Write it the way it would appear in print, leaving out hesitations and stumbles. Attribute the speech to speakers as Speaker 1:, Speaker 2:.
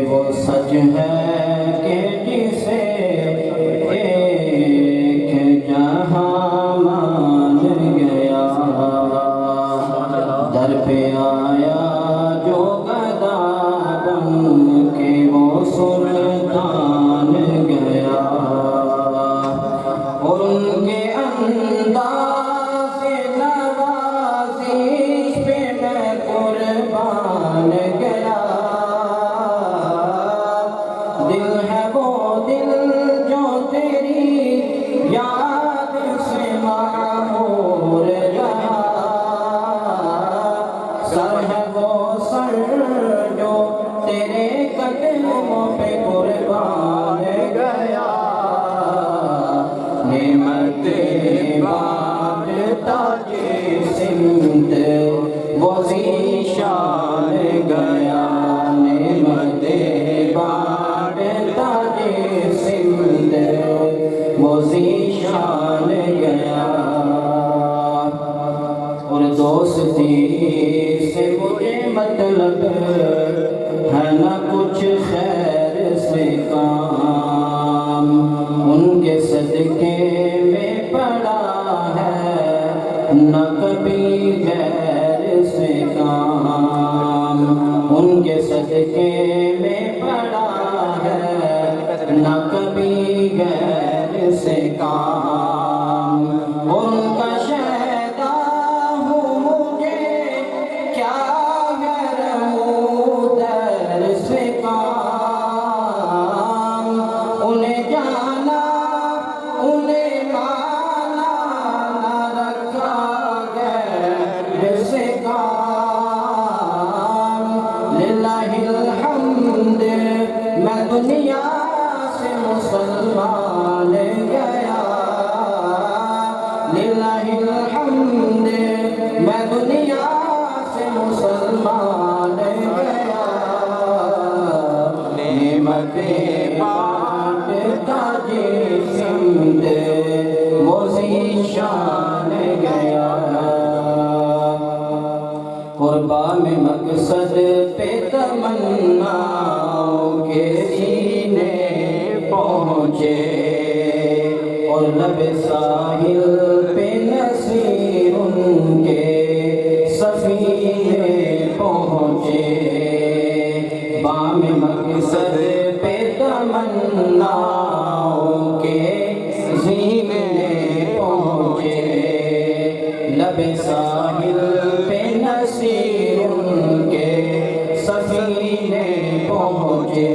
Speaker 1: وہ سچ ہے کہ جسے ایک جہاں مان گیا، در پہ آیا جو گدا بن کے وہ سلطان گیا، اور ان کے انداز نوازش پہ میں قربان گیا۔ دل ہے وہ دل جو تیری یاد سے معمور رہا، سر ہے وہ سر جو تیرے قدموں پہ قربان گیا۔ نعمتیں بانٹتا سمت وہ ذیشان گیا، نعمتیں بانٹتا سمت وہ ذیشان گیا۔ اور دوستی سے مجھے مطلب ہے نہ کچھ خیر سے کام، ان کے صدقے میں پڑا ہے نہ کبھی غیر سے کام، ان کے صدقے میں پڑا ہے نہ کبھی غیر سے کام، ان کا شہدا ہوں مجھے کیا غیر در سے کام، انہیں جانا انہیں مانا نہ رکھا غیر سے کام۔ للہ الحمد میں دنیا سے مسلمان گیا، للہ الحمد میں دنیا سے مسلمان گیا۔ نعمتیں بانٹتا سمت وہ ذیشان گیا، قربا میں مقصد پہ تمناؤں کے سینے پہنچے، اور لب ساحل پہ نصیر ان کے سفینے پہنچے، بام مقصد پہ تمناؤں کے سینے پہنچے، لب ساحل پہ نصیر ان کے سفینے پہنچے۔